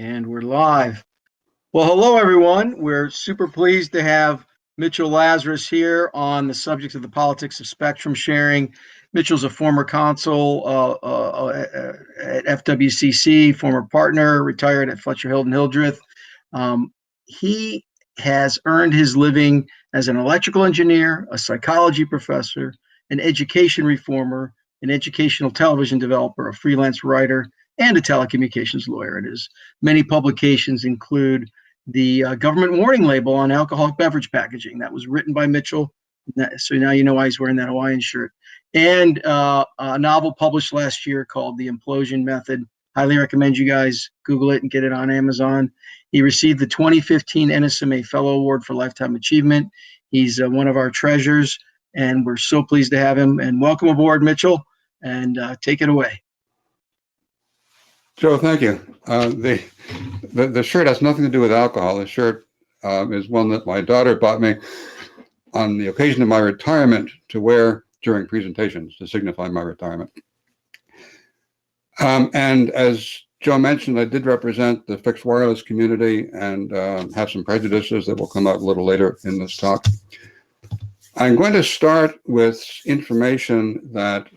And we're live. Well, hello, everyone. We're super pleased to have Mitchell Lazarus here on the subject of the politics of spectrum sharing. Mitchell's a former counsel at FWCC, former partner, retired at Fletcher, Hildreth. He has earned his living as an electrical engineer, a psychology professor, an education reformer, an educational television developer, a freelance writer, and a telecommunications lawyer. And his many publications include the government warning label on alcoholic beverage packaging that was written by Mitchell. So now you know why he's wearing that Hawaiian shirt. And a novel published last year called The Implosion Method. Highly recommend you guys Google it and get it on Amazon. He received the 2015 NSMA Fellow Award for Lifetime Achievement. He's one of our treasures, and we're so pleased to have him. And welcome aboard, Mitchell, and take it away. Joe, thank you. The shirt has nothing to do with alcohol. The shirt is one that my daughter bought me on the occasion of my retirement to wear during presentations to signify my retirement. And as Joe mentioned, I did represent the fixed wireless community and have some prejudices that will come out a little later in this talk. I'm going to start with information that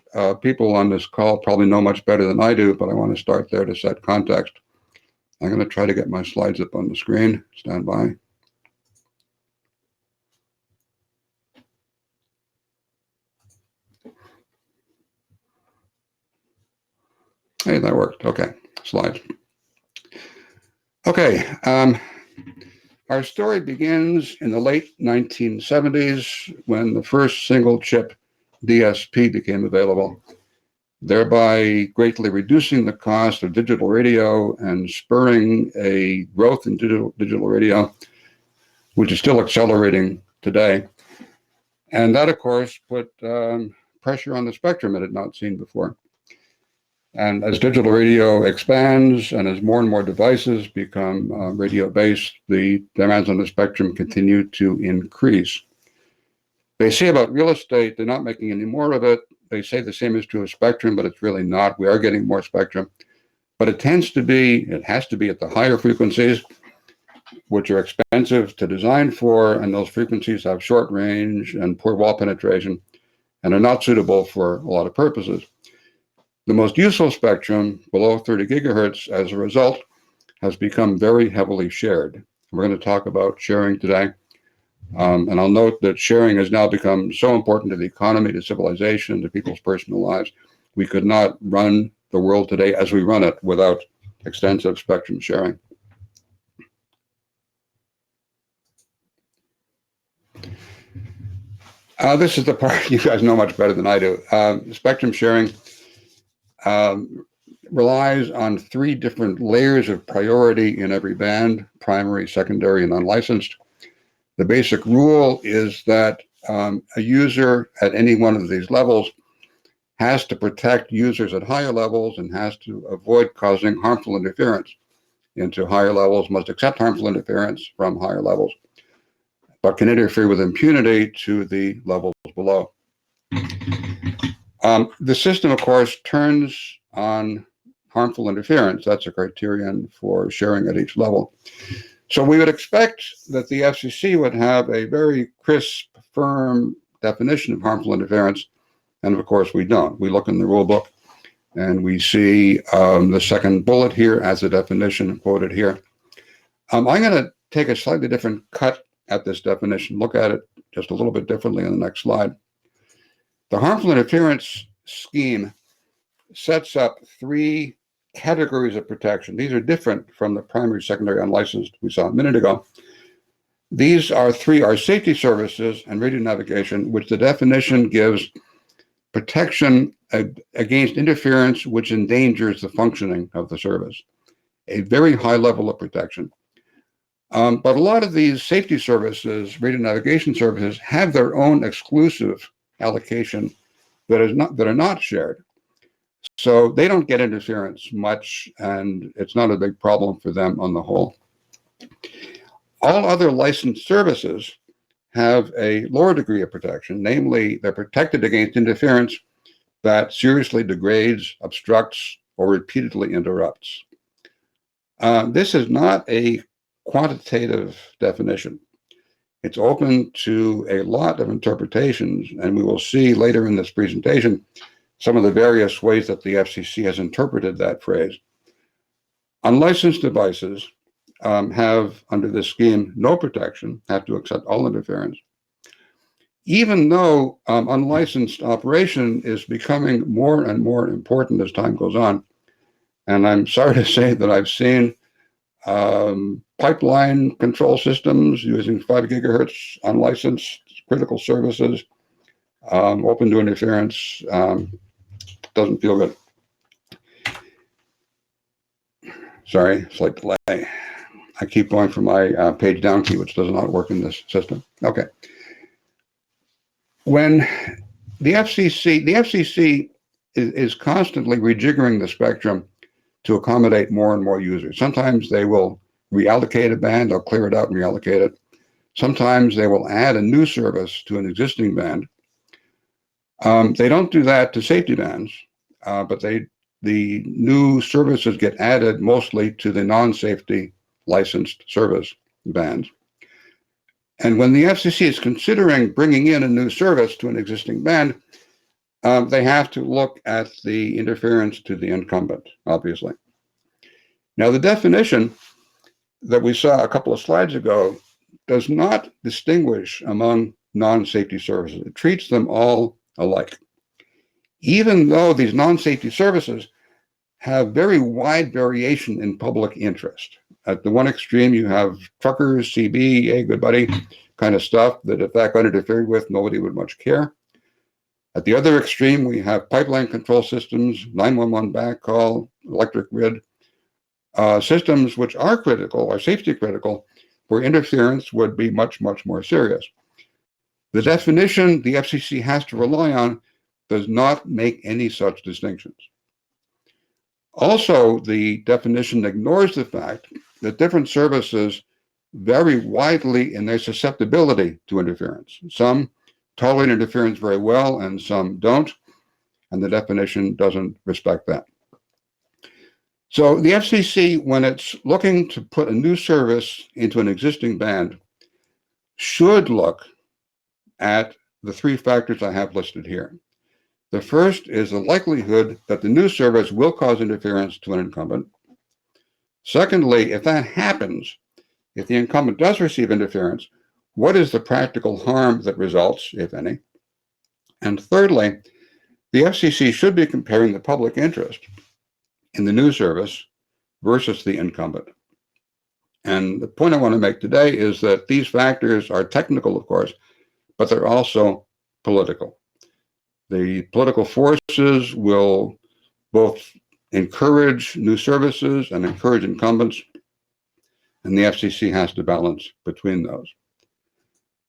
people on this call probably know much better than I do, but I want to start there to set context. I'm going to try to get my slides up on the screen. Stand by. Hey, that worked. Okay, slides. Okay, our story begins in the late 1970s when the first single chip DSP became available, thereby greatly reducing the cost of digital radio and spurring a growth in digital radio, which is still accelerating today. And that, of course, put pressure on the spectrum it had not seen before. And as digital radio expands and as more and more devices become radio-based, the demands on the spectrum continue to increase. They say about real estate, they're not making any more of it. They say the same is true of spectrum, but it's really not. We are getting more spectrum. But it has to be at the higher frequencies, which are expensive to design for, and those frequencies have short range and poor wall penetration and are not suitable for a lot of purposes. The most useful spectrum, below 30 gigahertz, as a result, has become very heavily shared. We're going to talk about sharing today. And I'll note that sharing has now become so important to the economy, to civilization, to people's personal lives. We could not run the world today as we run it without extensive spectrum sharing. This is the part you guys know much better than I do. Spectrum sharing relies on three different layers of priority in every band: primary, secondary, and unlicensed. The basic rule is that a user at any one of these levels has to protect users at higher levels and has to avoid causing harmful interference into higher levels, must accept harmful interference from higher levels, but can interfere with impunity to the levels below. The system, of course, turns on harmful interference. That's a criterion for sharing at each level. So we would expect that the FCC would have a very crisp, firm definition of harmful interference. And of course, we don't. We look in the rule book and we see the second bullet here as a definition quoted here. I'm going to take a slightly different cut at this definition, look at it just a little bit differently on the next slide. The harmful interference scheme sets up three categories of protection. These are different from the primary, secondary, unlicensed we saw a minute ago. These are safety services and radio navigation, which the definition gives protection against interference which endangers the functioning of the service. A very high level of protection. But a lot of these safety services, radio navigation services, have their own exclusive allocation that are not shared. So they don't get interference much, and it's not a big problem for them on the whole. All other licensed services have a lower degree of protection, namely they're protected against interference that seriously degrades, obstructs, or repeatedly interrupts. This is not a quantitative definition. It's open to a lot of interpretations, and we will see later in this presentation some of the various ways that the FCC has interpreted that phrase. Unlicensed devices have, under this scheme, no protection, have to accept all interference, even though unlicensed operation is becoming more and more important as time goes on. And I'm sorry to say that I've seen pipeline control systems using 5 gigahertz unlicensed critical services, open to interference. Doesn't feel good. Sorry, slight delay. I keep going for my page down key, which does not work in this system. Okay. When the FCC is constantly rejiggering the spectrum to accommodate more and more users. Sometimes they will reallocate a band, they'll clear it out and reallocate it. Sometimes they will add a new service to an existing band. They don't do that to safety bands, but the new services get added mostly to the non-safety licensed service bands. And when the FCC is considering bringing in a new service to an existing band, they have to look at the interference to the incumbent, obviously. Now, the definition that we saw a couple of slides ago does not distinguish among non-safety services. It treats them all alike. Even though these non-safety services have very wide variation in public interest. At the one extreme, you have truckers, CB, hey, good buddy, kind of stuff that if that got interfered with, nobody would much care. At the other extreme, we have pipeline control systems, 911 backhaul, electric grid, systems which are critical, are safety critical, where interference would be much, much more serious. The definition the FCC has to rely on does not make any such distinctions. Also, the definition ignores the fact that different services vary widely in their susceptibility to interference. Some tolerate interference very well and some don't, and the definition doesn't respect that. So the FCC, when it's looking to put a new service into an existing band, should look at the 3 factors I have listed here. The first is the likelihood that the new service will cause interference to an incumbent. Secondly, if that happens, if the incumbent does receive interference, what is the practical harm that results, if any? And thirdly, the FCC should be comparing the public interest in the new service versus the incumbent. And the point I want to make today is that these factors are technical, of course, but they're also political. The political forces will both encourage new services and encourage incumbents, and the FCC has to balance between those.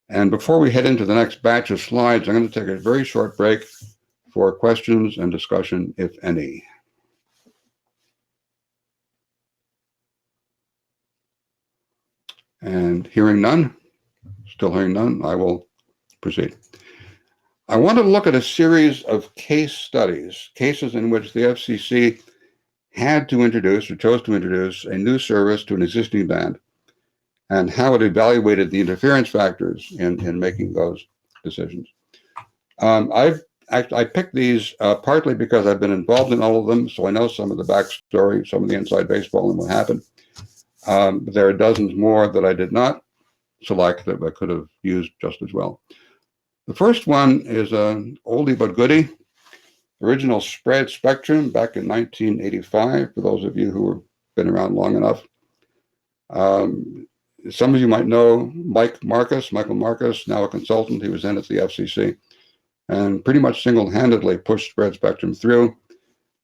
And before we head into the next batch of slides, I'm going to take a very short break for questions and discussion, if any. And hearing none, still hearing none, I will proceed. I want to look at a series of case studies, cases in which the FCC had to introduce or chose to introduce a new service to an existing band, and how it evaluated the interference factors in making those decisions. I picked these partly because I've been involved in all of them, so I know some of the backstory, some of the inside baseball and what happened. But there are dozens more that I did not select that I could have used just as well. The first one is an oldie but goodie, original Spread Spectrum back in 1985, for those of you who have been around long enough. Some of you might know Michael Marcus, now a consultant. He was then at the FCC and pretty much single-handedly pushed Spread Spectrum through.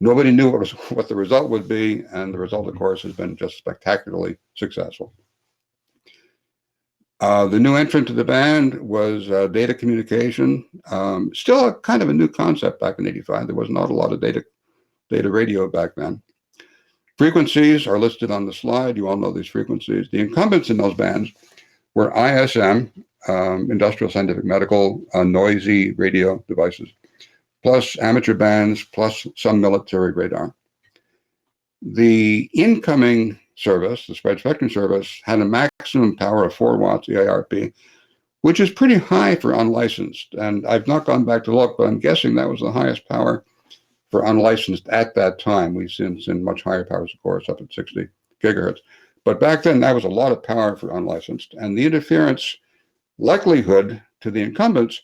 Nobody knew what the result would be, and the result, of course, has been just spectacularly successful. The new entrant to the band was data communication. Still a kind of a new concept back in '85. There was not a lot of data radio back then. Frequencies are listed on the slide. You all know these frequencies. The incumbents in those bands were ISM, industrial, scientific, medical, noisy radio devices, plus amateur bands, plus some military radar. The incoming service, the spread spectrum service, had a maximum power of 4 watts EIRP, which is pretty high for unlicensed. And I've not gone back to look, but I'm guessing that was the highest power for unlicensed at that time. We've seen much higher powers, of course, up at 60 gigahertz. But back then, that was a lot of power for unlicensed. And the interference likelihood to the incumbents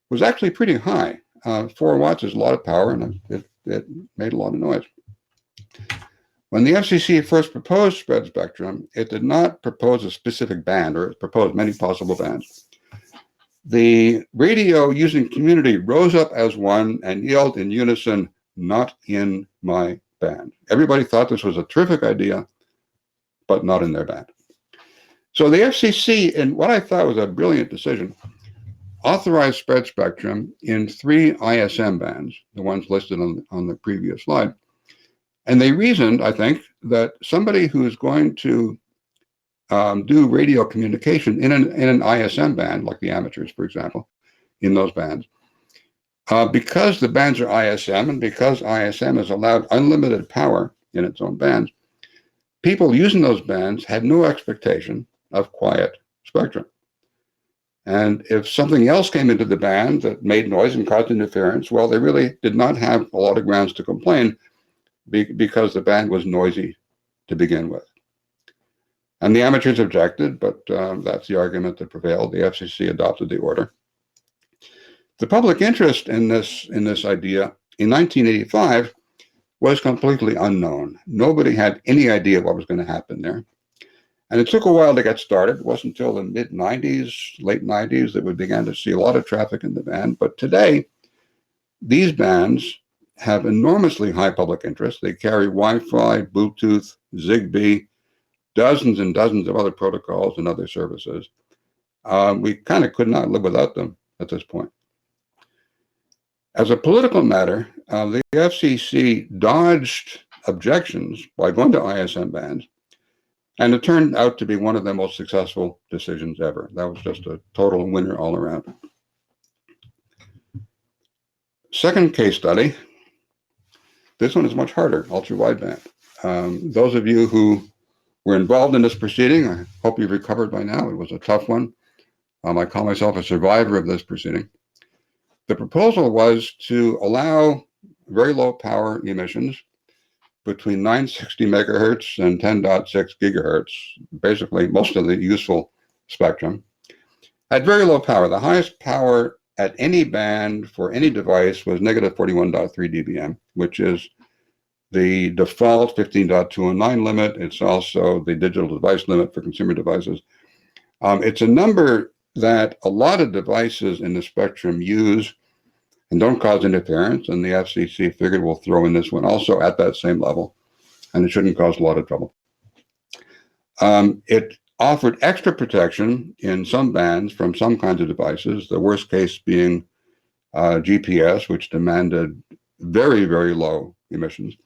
was actually pretty high. 4 watts is a lot of power, and it made a lot of noise. When the FCC first proposed spread spectrum, it did not propose a specific band, or it proposed many possible bands. The radio using community rose up as one and yelled in unison, "Not in my band." Everybody thought this was a terrific idea, but not in their band. So the FCC, in what I thought was a brilliant decision, authorized spread spectrum in 3 ISM bands, the ones listed on the previous slide. And they reasoned, I think, that somebody who's going to do radio communication in an ISM band, like the amateurs, for example, in those bands, because the bands are ISM and because ISM is allowed unlimited power in its own bands, people using those bands had no expectation of quiet spectrum. And if something else came into the band that made noise and caused interference, well, they really did not have a lot of grounds to complain because the band was noisy to begin with. And the amateurs objected, but that's the argument that prevailed. The FCC adopted the order. The public interest in this idea in 1985 was completely unknown. Nobody had any idea what was going to happen there. And it took a while to get started. It wasn't until the mid-90s, late 90s, that we began to see a lot of traffic in the band. But today, these bands have enormously high public interest. They carry Wi-Fi, Bluetooth, Zigbee, dozens and dozens of other protocols and other services. We kind of could not live without them at this point. As a political matter, the FCC dodged objections by going to ISM bands, and it turned out to be one of the most successful decisions ever. That was just a total winner all around. Second case study. This one is much harder, ultrawide band. Those of you who were involved in this proceeding, I hope you've recovered by now. It was a tough one. I call myself a survivor of this proceeding. The proposal was to allow very low power emissions between 960 megahertz and 10.6 gigahertz, basically most of the useful spectrum, at very low power. The highest power at any band for any device was negative 41.3 dBm, which is the default 15.209 limit. It's also the digital device limit for consumer devices. It's a number that a lot of devices in the spectrum use and don't cause interference, and the FCC figured we'll throw in this one also at that same level, and it shouldn't cause a lot of trouble. It offered extra protection in some bands from some kinds of devices, the worst case being GPS, which demanded very, very low emissions,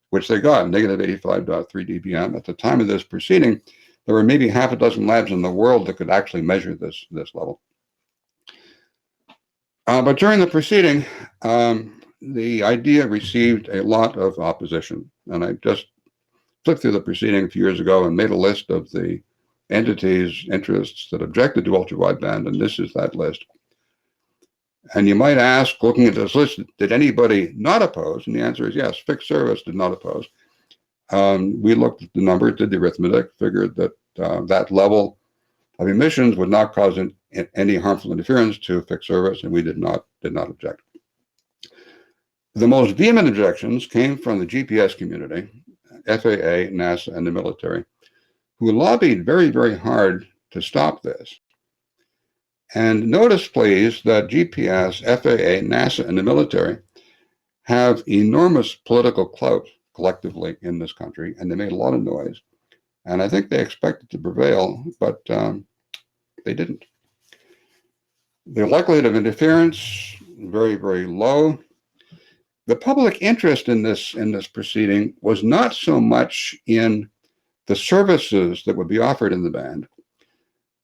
which they got, negative 85.3 dBm. At the time of this proceeding, there were maybe half a dozen labs in the world that could actually measure this level. But during the proceeding, the idea received a lot of opposition. And I just flipped through the proceeding a few years ago and made a list of the entities, interests that objected to ultrawide band, and this is that list. And you might ask, looking at this list, did anybody not oppose? And the answer is yes, fixed service did not oppose. We looked at the numbers, did the arithmetic, figured that that level of emissions would not cause any harmful interference to fixed service, and we did not object. The most vehement objections came from the GPS community, FAA, NASA, and the military, who lobbied very, very hard to stop this. And notice, please, that GPS, FAA, NASA, and the military have enormous political clout collectively in this country, and they made a lot of noise. And I think they expected to prevail, but they didn't. The likelihood of interference, very, very low. The public interest in this proceeding was not so much in the services that would be offered in the band,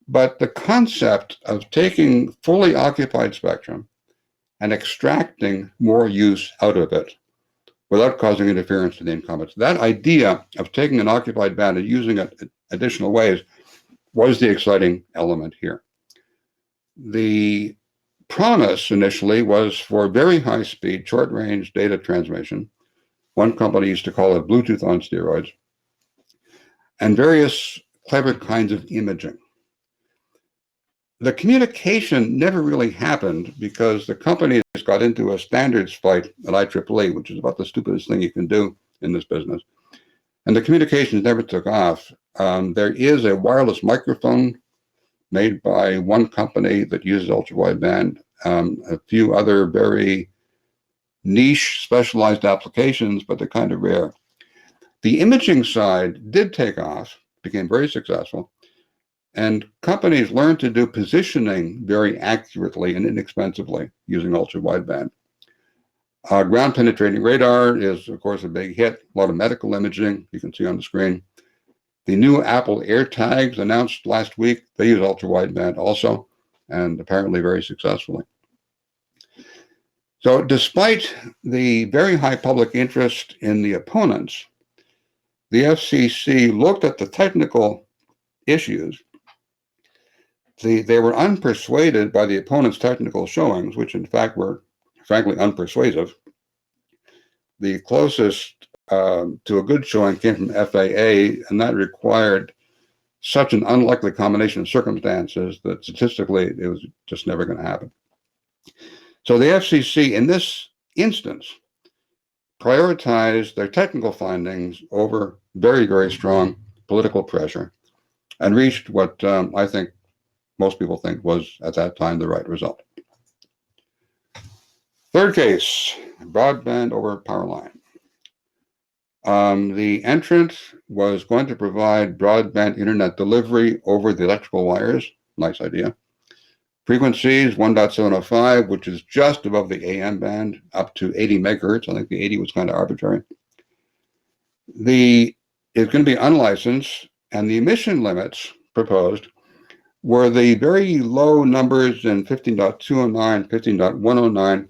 but the concept of taking fully occupied spectrum and extracting more use out of it without causing interference to the incumbents. That idea of taking an occupied band and using it in additional ways was the exciting element here. The promise initially was for very high speed, short range data transmission. One company used to call it Bluetooth on steroids, and various clever kinds of imaging. The communication never really happened because the companies got into a standards fight at IEEE, which is about the stupidest thing you can do in this business. And the communications never took off. There is a wireless microphone made by one company that uses ultrawide band, a few other very niche specialized applications, but they're kind of rare. The imaging side did take off, became very successful, and companies learned to do positioning very accurately and inexpensively using ultrawide band. Ground penetrating radar is, of course, a big hit. A lot of medical imaging you can see on the screen. The new Apple AirTags announced last week, they use ultrawide band also, and apparently very successfully. So despite the very high public interest in the opponents, the FCC looked at the technical issues. They were unpersuaded by the opponents' technical showings, which in fact were frankly unpersuasive. The closest to a good showing came from FAA, and that required such an unlikely combination of circumstances that statistically it was just never going to happen. So the FCC in this instance prioritized their technical findings over very, very strong political pressure and reached what I think most people think was at that time the right result. Third case, broadband over power line. The entrant was going to provide broadband internet delivery over the electrical wires. Nice idea. Frequencies 1.705, which is just above the AM band, up to 80 megahertz. I think the 80 was kind of arbitrary. It's going to be unlicensed, and the emission limits proposed were the very low numbers in 15.209, 15.109,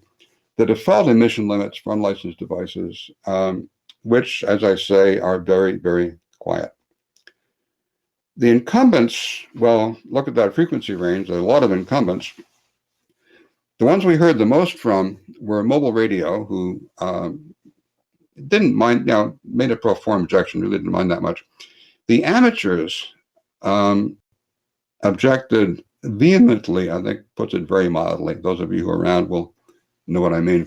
the default emission limits for unlicensed devices, which, as I say, are very, very quiet. The incumbents, well, look at that frequency range. There are a lot of incumbents. The ones we heard the most from were mobile radio, who didn't mind, made a pro forma objection, really didn't mind that much. The amateurs objected vehemently, I think puts it very mildly. Those of you who are around will know what I mean.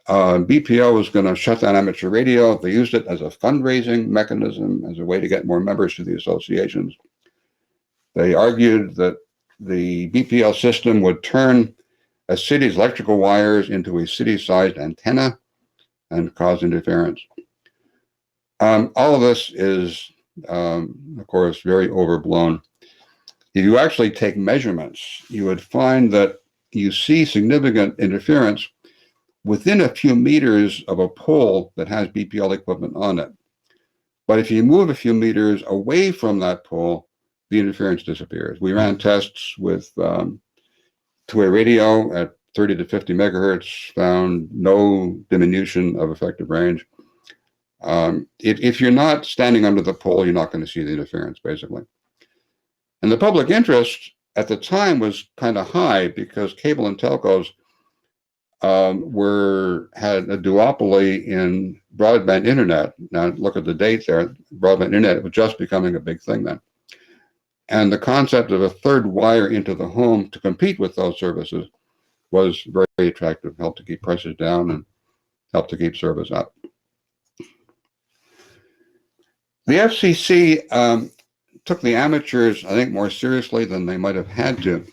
BPO was going to shut down amateur radio. They used it as a fundraising mechanism, as a way to get more members to the associations. They argued that the BPL system would turn a city's electrical wires into a city-sized antenna and cause interference. All of this is, of course, very overblown. If you actually take measurements, you would find that you see significant interference within a few meters of a pole that has BPL equipment on it. But if you move a few meters away from that pole, the interference disappears. We ran tests with two-way radio at 30 to 50 megahertz, found no diminution of effective range. If you're not standing under the pole, you're not going to see the interference, basically. And the public interest at the time was kind of high because cable and telcos had a duopoly in broadband internet. Now look at the date there. Broadband internet was just becoming a big thing then. And the concept of a third wire into the home to compete with those services was very attractive, helped to keep prices down and helped to keep service up. The FCC took the amateurs, I think, more seriously than they might have had to.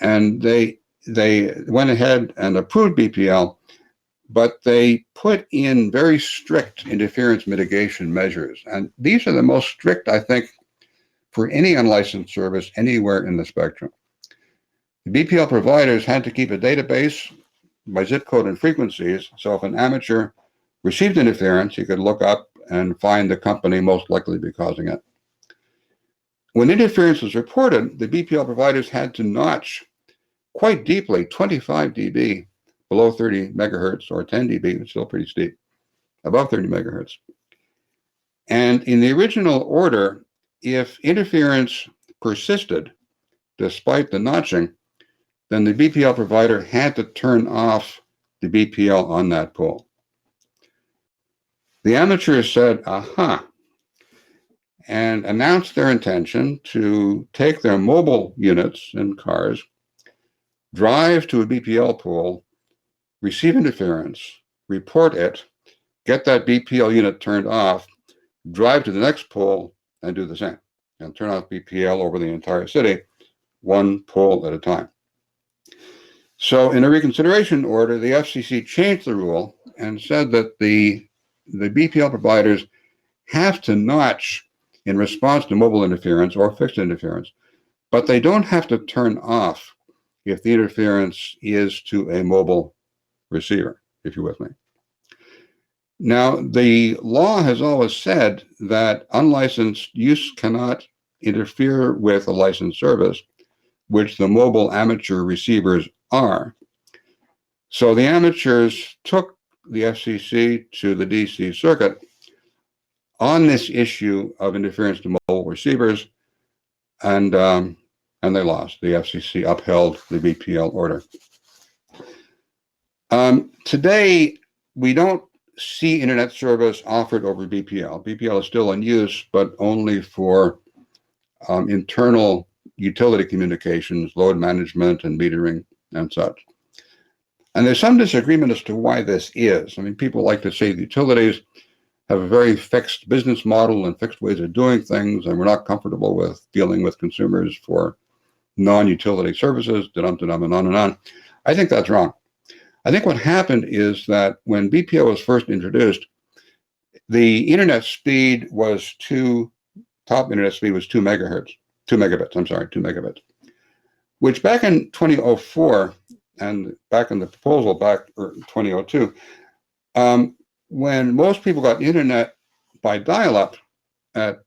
And they went ahead and approved BPL, but they put in very strict interference mitigation measures. And these are the most strict, I think, for any unlicensed service anywhere in the spectrum. The BPL providers had to keep a database by zip code and frequencies. So if an amateur received interference, he could look up and find the company most likely to be causing it. When interference was reported, the BPL providers had to notch quite deeply, 25 dB below 30 megahertz or 10 dB, it's still pretty steep, above 30 megahertz. And in the original order, if interference persisted despite the notching, then the BPL provider had to turn off the BPL on that pole. The amateurs said, aha, and announced their intention to take their mobile units in cars, drive to a BPL pole, receive interference, report it, get that BPL unit turned off, drive to the next pole and do the same, and turn off BPL over the entire city, one pole at a time. So in a reconsideration order, the FCC changed the rule and said that the BPL providers have to notch in response to mobile interference or fixed interference, but they don't have to turn off if the interference is to a mobile receiver, if you're with me. Now, the law has always said that unlicensed use cannot interfere with a licensed service, which the mobile amateur receivers are. So the amateurs took the FCC to the DC Circuit on this issue of interference to mobile receivers, and they lost. The FCC upheld the BPL order. Today, we don't see internet service offered over BPL. BPL is still in use, but only for internal utility communications, load management and metering and such. And there's some disagreement as to why this is. I mean, people like to say the utilities have a very fixed business model and fixed ways of doing things, and we're not comfortable with dealing with consumers for non-utility services, and on and on. I think that's wrong. I think what happened is that when BPO was first introduced, the internet speed was top internet speed was 2 megabits, which back in 2004 and back in the proposal back in 2002, when most people got internet by dial-up at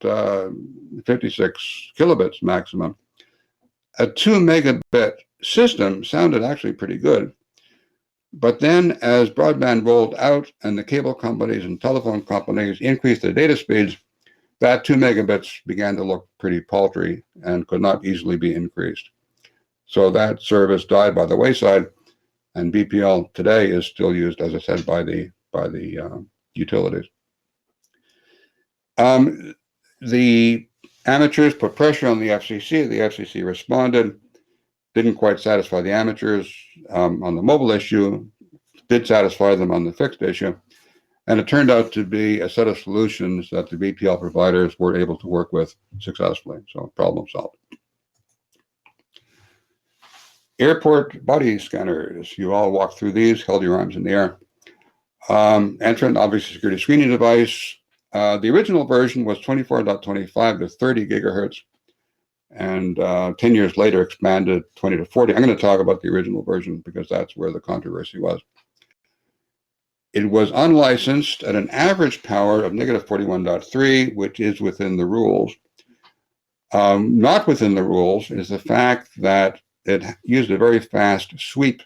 56 kilobits maximum, a 2 megabit system sounded actually pretty good. But then as broadband rolled out and the cable companies and telephone companies increased their data speeds, that 2 megabits began to look pretty paltry and could not easily be increased. So that service died by the wayside, and BPL today is still used, as I said, by the utilities. The amateurs put pressure on the FCC. The FCC responded. Didn't quite satisfy the amateurs on the mobile issue, did satisfy them on the fixed issue, and it turned out to be a set of solutions that the BPL providers were able to work with successfully, so problem solved. Airport body scanners, you all walked through these, held your arms in the air. Entrant, obviously security screening device. The original version was 24.25 to 30 gigahertz. And 10 years later expanded 20 to 40. I'm going to talk about the original version because that's where the controversy was. It was unlicensed at an average power of negative 41.3, which is within the rules. Not within the rules is the fact that it used a very fast sweep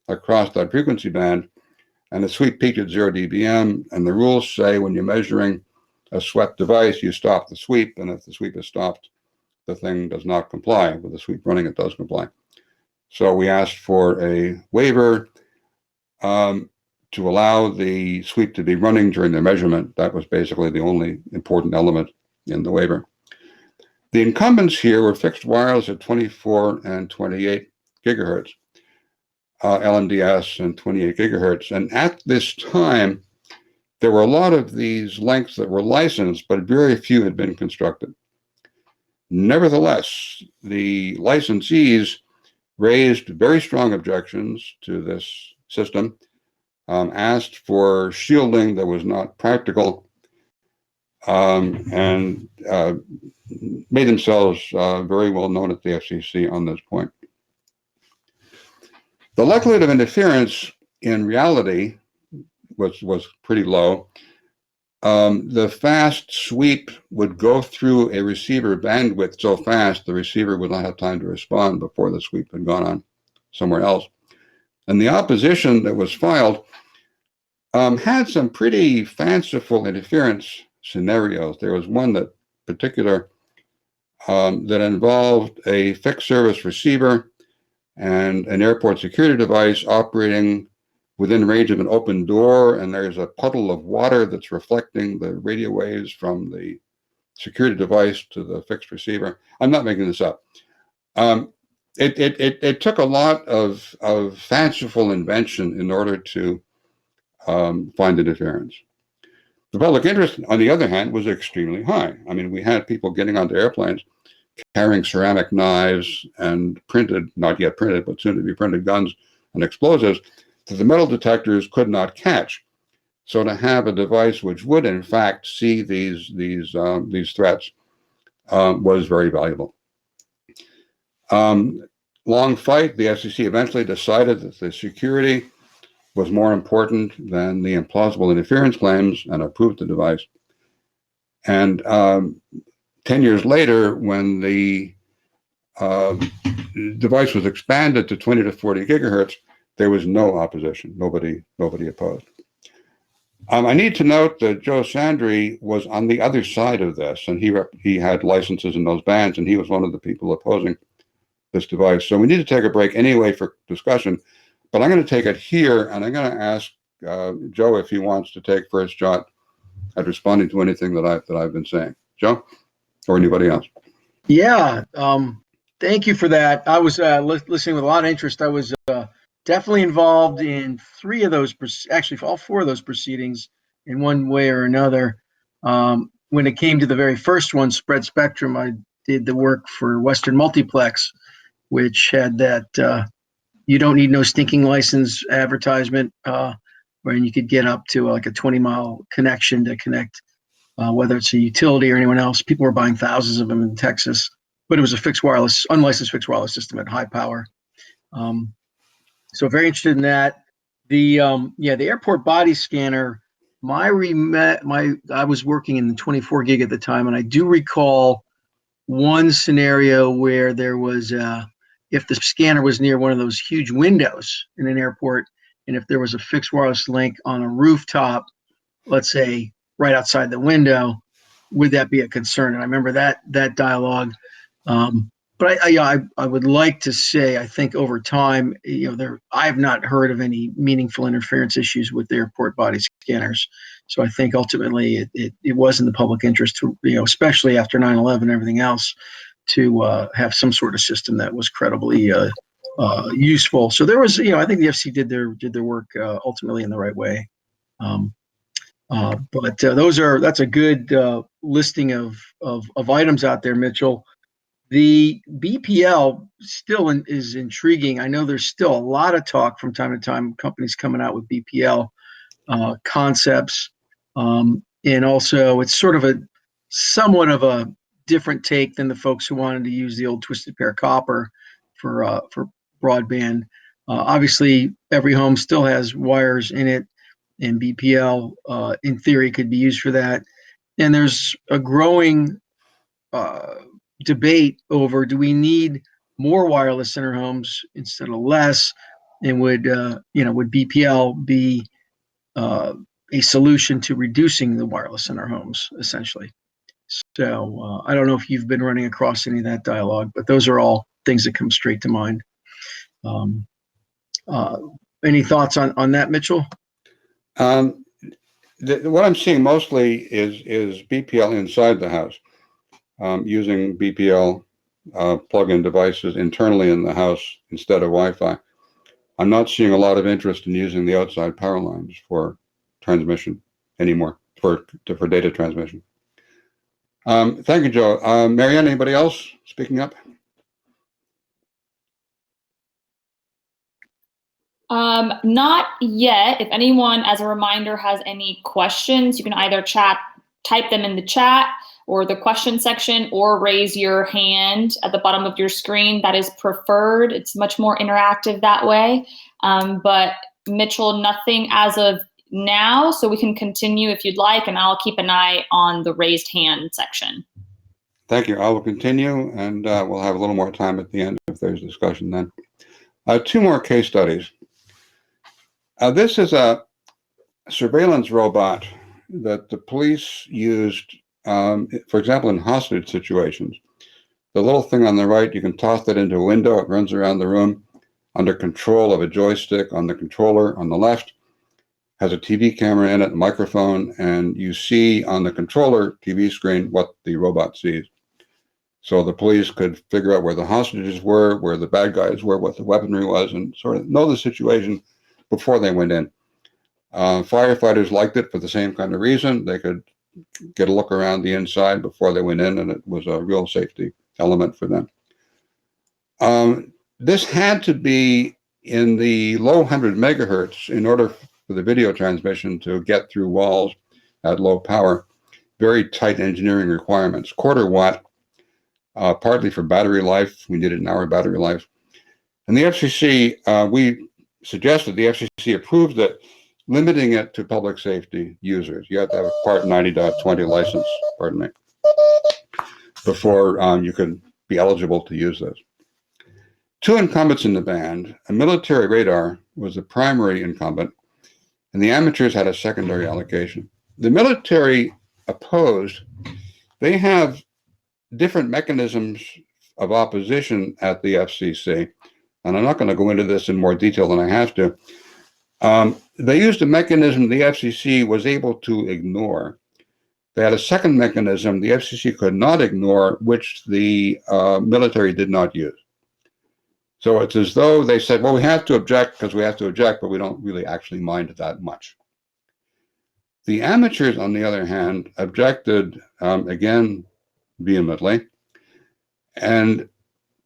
across that frequency band, and the sweep peaked at 0 dBm, and the rules say when you're measuring a swept device, you stop the sweep, and if the sweep is stopped, the thing does not comply. With the sweep running, it does comply. So we asked for a waiver to allow the sweep to be running during the measurement. That was basically the only important element in the waiver. The incumbents here were fixed wireless at 24 and 28 gigahertz, LNDS and 28 gigahertz. And at this time, there were a lot of these lengths that were licensed, but very few had been constructed. Nevertheless, the licensees raised very strong objections to this system, asked for shielding that was not practical, and made themselves very well known at the FCC on this point. The likelihood of interference in reality was pretty low. The fast sweep would go through a receiver bandwidth so fast the receiver would not have time to respond before the sweep had gone on somewhere else. And the opposition that was filed had some pretty fanciful interference scenarios. There was one that particular that involved a fixed service receiver and an airport security device operating within range of an open door, and there's a puddle of water that's reflecting the radio waves from the security device to the fixed receiver. I'm not making this up. It took a lot of fanciful invention in order to find interference. The public interest, on the other hand, was extremely high. I mean, we had people getting onto airplanes carrying ceramic knives and printed, not yet printed, but soon to be printed guns and explosives that the metal detectors could not catch. So to have a device which would, in fact, see these threats was very valuable. Long fight, the FCC eventually decided that the security was more important than the implausible interference claims and approved the device. And 10 years later, when the device was expanded to 20 to 40 gigahertz, there was no opposition. Nobody opposed. I need to note that Joe Sandry was on the other side of this, and he had licenses in those bands, and he was one of the people opposing this device. So we need to take a break anyway for discussion, but I'm going to take it here, and I'm going to ask Joe if he wants to take first shot at responding to anything that I've been saying. Joe, or anybody else? Yeah, thank you for that. I was listening with a lot of interest. I was definitely involved in actually all four of those proceedings in one way or another. When it came to the very first one, Spread Spectrum, I did the work for Western Multiplex, which had that you don't need no stinking license advertisement, where you could get up to like a 20-mile connection to connect, whether it's a utility or anyone else. People were buying thousands of them in Texas, but it was a unlicensed fixed wireless system at high power. So very interested in that. The airport body scanner. I was working in the 24 gig at the time, and I do recall one scenario where there was if the scanner was near one of those huge windows in an airport, and if there was a fixed wireless link on a rooftop, let's say right outside the window, would that be a concern? And I remember that dialogue. But I would like to say, I think over time, I have not heard of any meaningful interference issues with the airport body scanners. So I think ultimately it was in the public interest to, especially after 9/11 and everything else, to have some sort of system that was credibly useful. So there was, I think the FCC did their work ultimately in the right way. But that's a good listing of items out there, Mitchell. The BPL still is intriguing. I know there's still a lot of talk from time to time, companies coming out with BPL concepts. And also it's sort of somewhat of a different take than the folks who wanted to use the old twisted pair copper for broadband. Obviously, every home still has wires in it, and BPL, in theory, could be used for that. And there's a growing debate over, do we need more wireless in our homes instead of less, and would BPL be a solution to reducing the wireless in our homes, essentially? So I don't know if you've been running across any of that dialogue, but those are all things that come straight to mind. Any thoughts on that, Mitchell? What I'm seeing mostly is BPL inside the house. Using BPL plug-in devices internally in the house instead of Wi-Fi. I'm not seeing a lot of interest in using the outside power lines for transmission anymore, for data transmission. Thank you, Joe. Marianne, anybody else speaking up? Not yet. If anyone, as a reminder, has any questions, you can either type them in the chat or the question section, or raise your hand at the bottom of your screen. That is preferred. It's much more interactive that way. But Mitchell, nothing as of now, so we can continue if you'd like, and I'll keep an eye on the raised hand section. Thank you. I will continue, and we'll have a little more time at the end if there's discussion then. Two more case studies. This is a surveillance robot that the police used, for example, in hostage situations. The little thing on the right, you can toss that into a window. It runs around the room under control of a joystick on the controller on the left. Has a TV camera in it, a microphone, and you see on the controller TV screen what the robot sees. So the police could figure out where the hostages were, where the bad guys were, what the weaponry was, and sort of know the situation before they went in. Firefighters liked it for the same kind of reason. They could get a look around the inside before they went in, and it was a real safety element for them. This had to be in the low 100 megahertz in order for the video transmission to get through walls at low power. Very tight engineering requirements. Quarter watt, partly for battery life. We needed an hour battery life. And the FCC, we suggested, the FCC approved it, limiting it to public safety users. You have to have a Part 90.20 license, pardon me, before you could be eligible to use this. Two incumbents in the band. A military radar was the primary incumbent, and the amateurs had a secondary allocation. The military opposed. They have different mechanisms of opposition at the FCC, and I'm not going to go into this in more detail than I have to. They used a mechanism the FCC was able to ignore. They had a second mechanism the FCC could not ignore, which the military did not use. So it's as though they said, well, we have to object because we have to object, but we don't really actually mind it that much. The amateurs, on the other hand, objected, again, vehemently, and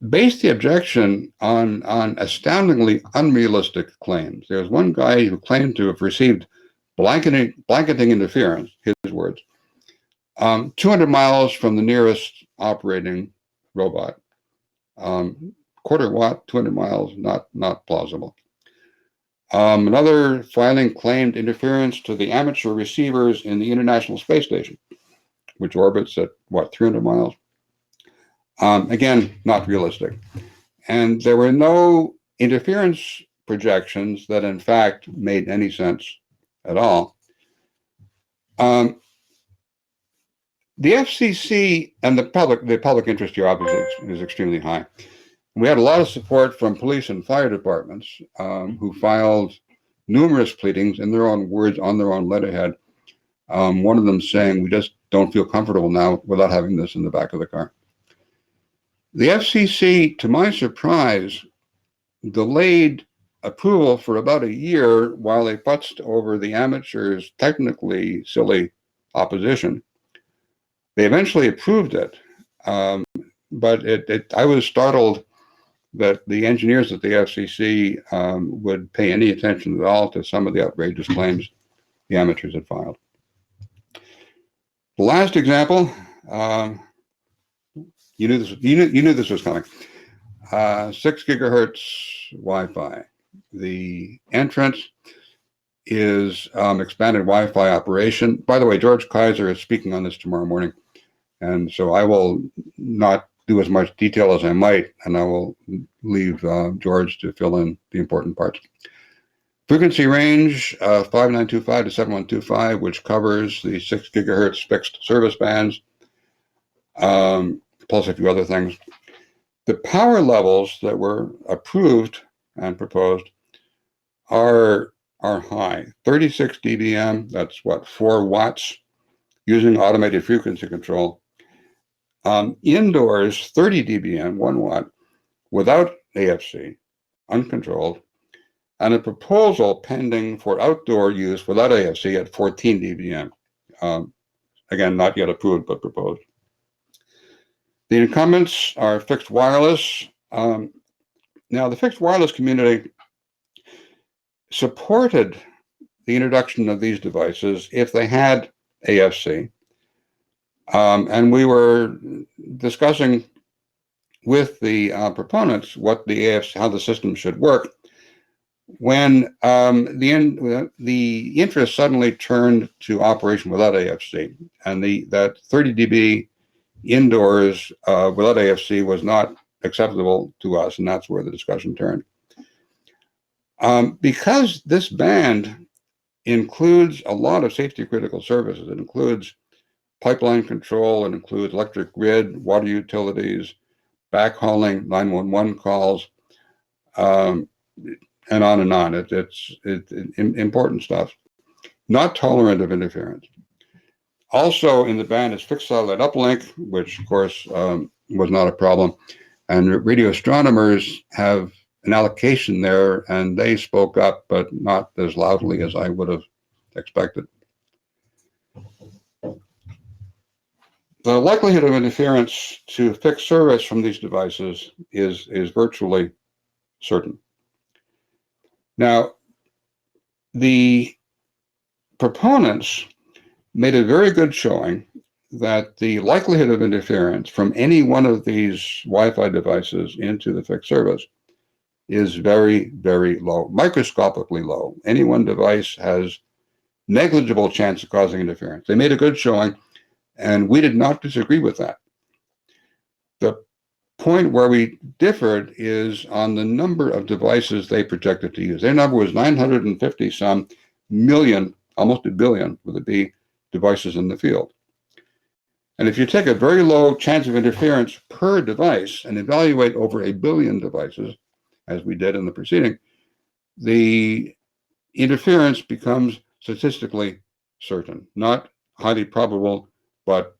based the objection on astoundingly unrealistic claims. There was one guy who claimed to have received blanketing interference, his words, 200 miles from the nearest operating robot. Quarter watt, 200 miles, not plausible. Another filing claimed interference to the amateur receivers in the International Space Station, which orbits at, 300 miles? Again, not realistic. And there were no interference projections that, in fact, made any sense at all. The FCC and the public interest here obviously is extremely high. We had a lot of support from police and fire departments who filed numerous pleadings in their own words on their own letterhead. One of them saying, we just don't feel comfortable now without having this in the back of the car. The FCC, to my surprise, delayed approval for about a year while they putzed over the amateurs' technically silly opposition. They eventually approved it, but I was startled that the engineers at the FCC would pay any attention at all to some of the outrageous claims the amateurs had filed. The last example, you knew this was coming. 6 gigahertz Wi-Fi. The entrance is expanded Wi-Fi operation. By the way, George Kaiser is speaking on this tomorrow morning, and so I will not do as much detail as I might, and I will leave George to fill in the important parts. Frequency range 5925 to 7125, which covers the 6 gigahertz fixed service bands, plus a few other things. The power levels that were approved and proposed are high. 36 dBm, that's 4 watts, using automated frequency control. Indoors, 30 dBm, 1 watt, without AFC, uncontrolled, and a proposal pending for outdoor use without AFC at 14 dBm. Again, not yet approved, but proposed. The incumbents are fixed wireless. Now, the fixed wireless community supported the introduction of these devices if they had AFC. And we were discussing with the proponents what the AFC, how the system should work, when the interest suddenly turned to operation without AFC, and that 30 dB indoors without AFC was not acceptable to us, and that's where the discussion turned. Because this band includes a lot of safety critical services. It includes pipeline control, it includes electric grid, water utilities, backhauling, 911 calls, and on and on. It's important stuff. Not tolerant of interference. Also in the band is fixed satellite uplink, which of course was not a problem. And radio astronomers have an allocation there, and they spoke up, but not as loudly as I would have expected. The likelihood of interference to fixed service from these devices is virtually certain. Now, the proponents made a very good showing that the likelihood of interference from any one of these Wi-Fi devices into the fixed service is very, very low, microscopically low. Any one device has negligible chance of causing interference. They made a good showing, and we did not disagree with that. The point where we differed is on the number of devices they projected to use. Their number was 950 some million, almost a billion with a B, devices in the field. And if you take a very low chance of interference per device and evaluate over a billion devices, as we did in the proceeding, the interference becomes statistically certain, not highly probable, but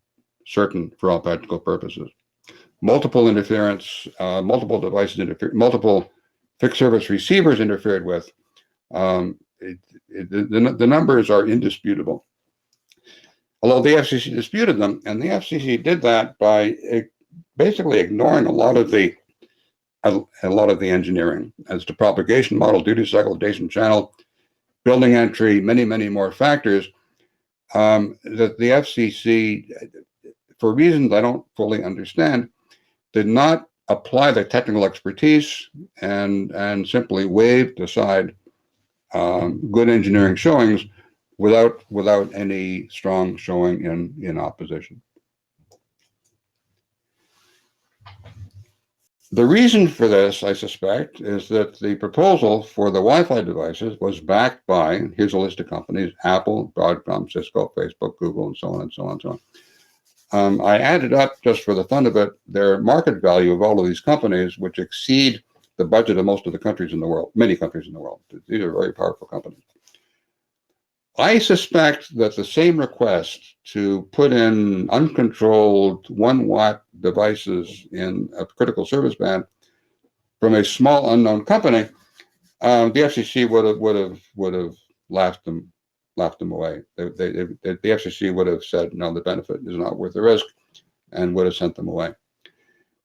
certain for all practical purposes. Multiple interference, multiple devices interfered, multiple fixed service receivers interfered with. The numbers are indisputable. Although the FCC disputed them, and the FCC did that by basically ignoring a lot of the engineering as to propagation model, duty cycle, adjacent channel, building entry, many, many more factors that the FCC, for reasons I don't fully understand, did not apply the technical expertise and simply waved aside good engineering showings without any strong showing in opposition. The reason for this, I suspect, is that the proposal for the Wi-Fi devices was backed by, here's a list of companies, Apple, Broadband, Cisco, Facebook, Google, and so on and so on and so on. I added up, just for the fun of it, their market value of all of these companies, which exceed the budget of most of the countries in the world, many countries in the world. These are very powerful companies. I suspect that the same request to put in uncontrolled 1-watt devices in a critical service band from a small unknown company, the FCC would have laughed them away. The FCC would have said, no, the benefit is not worth the risk, and would have sent them away.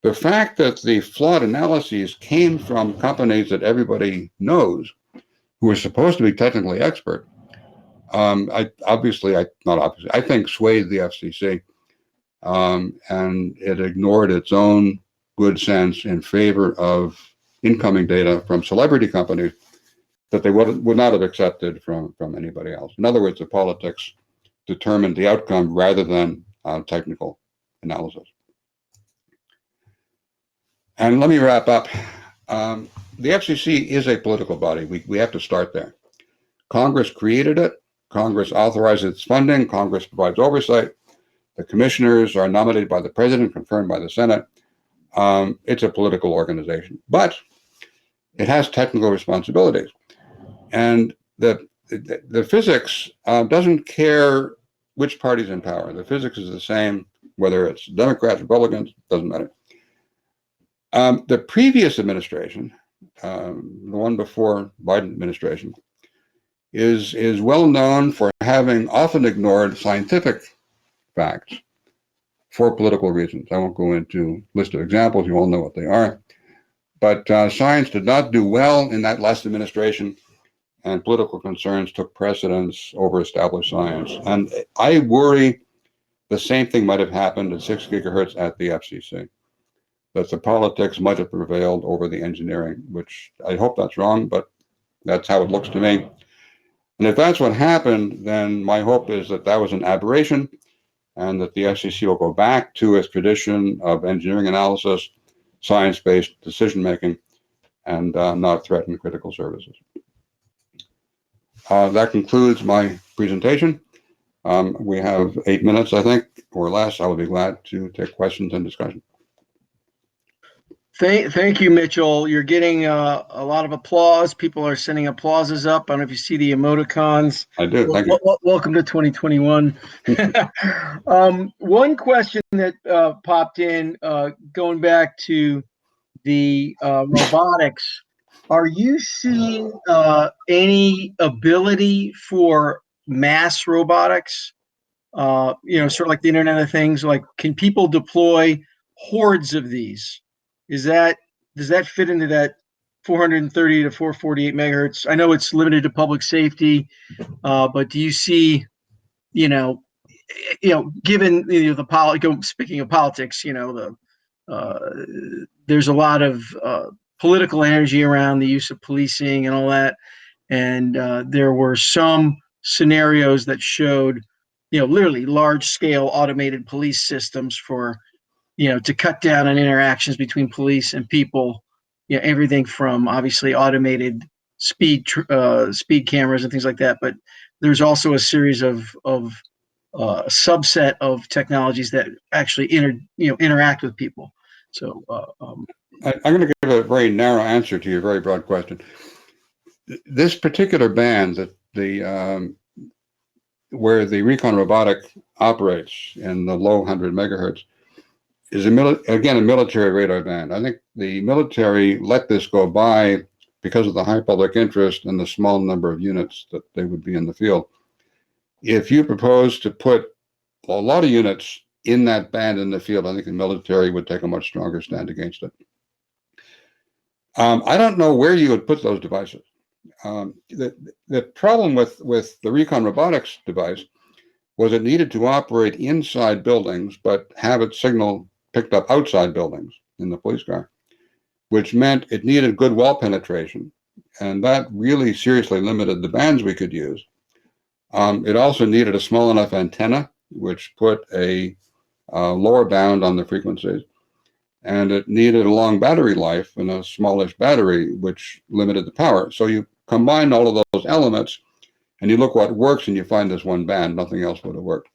The fact that the flawed analyses came from companies that everybody knows, who are supposed to be technically expert, I think swayed the FCC, and it ignored its own good sense in favor of incoming data from celebrity companies that they would not have accepted from anybody else. In other words, the politics determined the outcome rather than technical analysis. And let me wrap up. The FCC is a political body. We have to start there. Congress created it. Congress authorizes its funding. Congress provides oversight. The commissioners are nominated by the president, confirmed by the Senate. It's a political organization, but it has technical responsibilities. And the physics doesn't care which party's in power. The physics is the same, whether it's Democrats, Republicans, doesn't matter. The previous administration, the one before Biden administration, is well known for having often ignored scientific facts for political reasons. I won't go into a list of examples. You all know what they are. But science did not do well in that last administration, and political concerns took precedence over established science. And I worry the same thing might have happened at 6 gigahertz at the FCC, that the politics might have prevailed over the engineering, which I hope that's wrong, but that's how it looks to me. And if that's what happened, then my hope is that that was an aberration, and that the FCC will go back to its tradition of engineering analysis, science-based decision-making, and not threaten critical services. That concludes my presentation. We have 8 minutes, I think, or less. I would be glad to take questions and discussion. Thank you, Mitchell. You're getting a lot of applause. People are sending applauses up. I don't know if you see the emoticons. I do. Thank you. Welcome to 2021. One question that popped in, going back to the robotics, are you seeing any ability for mass robotics? Sort of like the Internet of Things. Like, can people deploy hordes of these? Does that fit into that 430 to 448 megahertz? I know it's limited to public safety, but do you see, given speaking of politics, there's a lot of political energy around the use of policing and all that, and there were some scenarios that showed, literally large scale automated police systems for, to cut down on interactions between police and people. Everything from obviously automated speed cameras and things like that, but there's also a series of subset of technologies that actually interact with people. So I'm going to give a very narrow answer to your very broad question. This particular band, that where the recon robotic operates in the low 100 megahertz, is a military radar band. I think the military let this go by because of the high public interest and the small number of units that they would be in the field. If you propose to put a lot of units in that band in the field, I think the military would take a much stronger stand against it. I don't know where you would put those devices. The problem with the recon robotics device was it needed to operate inside buildings, but have its signal picked up outside buildings in the police car, which meant it needed good wall penetration. And that really seriously limited the bands we could use. It also needed a small enough antenna, which put a lower bound on the frequencies. And it needed a long battery life and a smallish battery, which limited the power. So you combine all of those elements and you look what works, and you find this one band. Nothing else would have worked.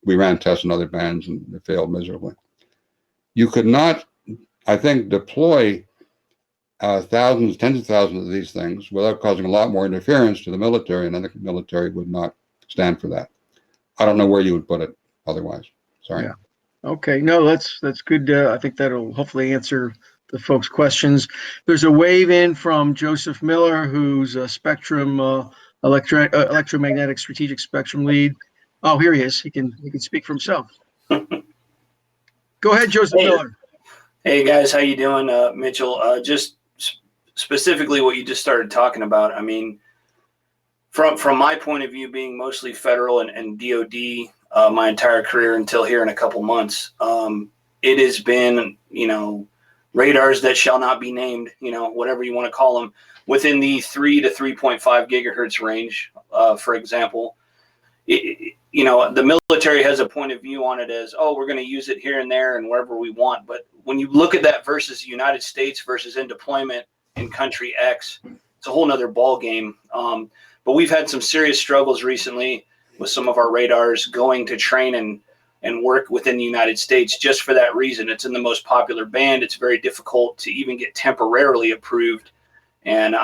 We ran tests on other bands and it failed miserably. You could not, I think, deploy thousands, tens of thousands of these things without causing a lot more interference to the military, and I think the military would not stand for that. I don't know where you would put it otherwise. Sorry. Yeah. Okay. No, that's good. I think that'll hopefully answer the folks' questions. There's a wave in from Joseph Miller, who's a Spectrum electromagnetic strategic spectrum lead. Oh, here he is. He can speak for himself. Go ahead, Joseph Miller. Hey guys, how you doing? Mitchell, just specifically what you just started talking about. I mean, from my point of view, being mostly federal and DOD my entire career until here in a couple months, it has been, radars that shall not be named, whatever you want to call them, within the 3 to 3.5 gigahertz range, for example. The military has a point of view on it as, oh, we're going to use it here and there and wherever we want. But when you look at that versus the United States versus in deployment in country X, it's a whole nother ball game. But we've had some serious struggles recently with some of our radars going to train and work within the United States just for that reason. It's in the most popular band. It's very difficult to even get temporarily approved, and,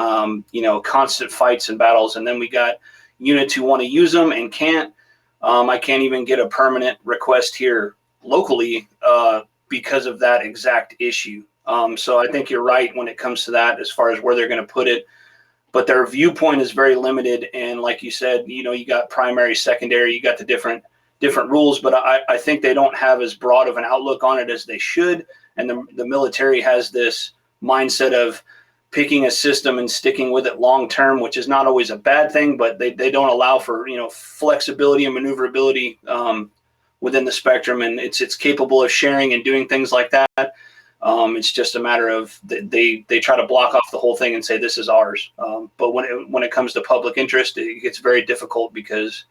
constant fights and battles. And then we got units who want to use them and can't. I can't even get a permanent request here locally because of that exact issue. So I think you're right when it comes to that as far as where they're going to put it. But their viewpoint is very limited. And like you said, you got primary, secondary, you got the different rules. But I think they don't have as broad of an outlook on it as they should. And the military has this mindset of picking a system and sticking with it long term, which is not always a bad thing, but they don't allow for flexibility and maneuverability within the spectrum, and it's capable of sharing and doing things like that. It's just a matter of they try to block off the whole thing and say this is ours. But when it comes to public interest, it gets very difficult because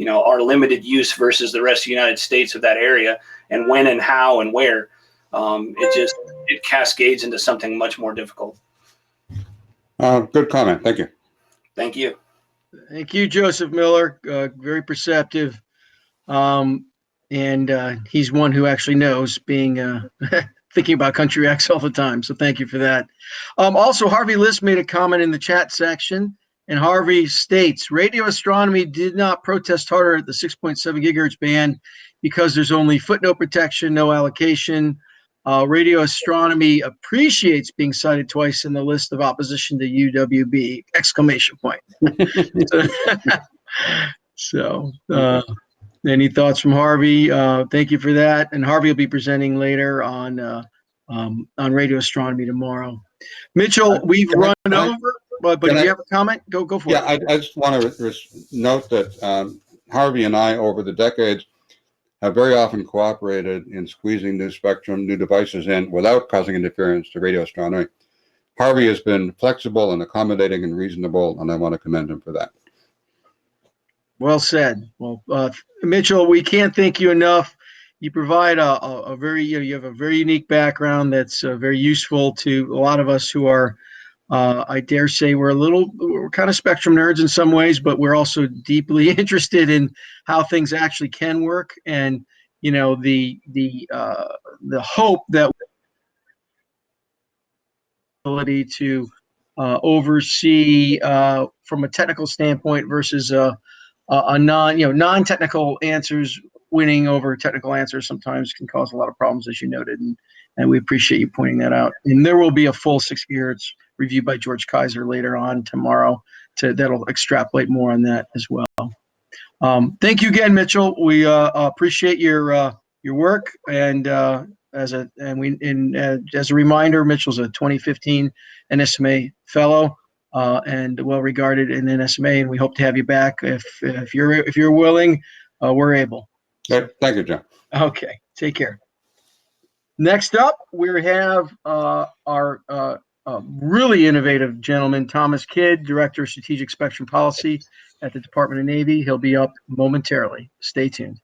our limited use versus the rest of the United States of that area, and when and how and where, it cascades into something much more difficult. Good comment. Thank you. Thank you. Thank you, Joseph Miller. Very perceptive. And he's one who actually knows, being thinking about Country X all the time. So thank you for that. Also, Harvey List made a comment in the chat section, and Harvey states, radio astronomy did not protest harder at the 6.7 gigahertz band because there's only footnote protection, no allocation. Radio astronomy appreciates being cited twice in the list of opposition to UWB! Exclamation point. So, any thoughts from Harvey? Thank you for that. And Harvey will be presenting later on radio astronomy tomorrow. Mitchell, we've run over, but if you have a comment, go for it. Yeah, I just want to note that Harvey and I, over the decades, have very often cooperated in squeezing new spectrum, new devices in without causing interference to radio astronomy. Harvey has been flexible and accommodating and reasonable, and I want to commend him for that. Well said. Well, Mitchell, we can't thank you enough. You provide a very, you have a very unique background that's very useful to a lot of us who are, I dare say, we're kind of spectrum nerds in some ways, but we're also deeply interested in how things actually can work, and the hope that ability to oversee from a technical standpoint versus a non-technical answers winning over technical answers sometimes can cause a lot of problems, as you noted, and we appreciate you pointing that out. And there will be a full 6 gigahertz review by George Kaiser later on tomorrow that'll extrapolate more on that as well. Thank you again, Mitchell. We appreciate your work, and as a reminder, Mitchell's a 2015 NSMA fellow. And well regarded in NSMA, and we hope to have you back if you're willing. We're able. Thank you, John. Okay, take care. Next up, we have our really innovative gentleman, Thomas Kidd, Director of Strategic Spectrum Policy at the Department of Navy. He'll be up momentarily. Stay tuned.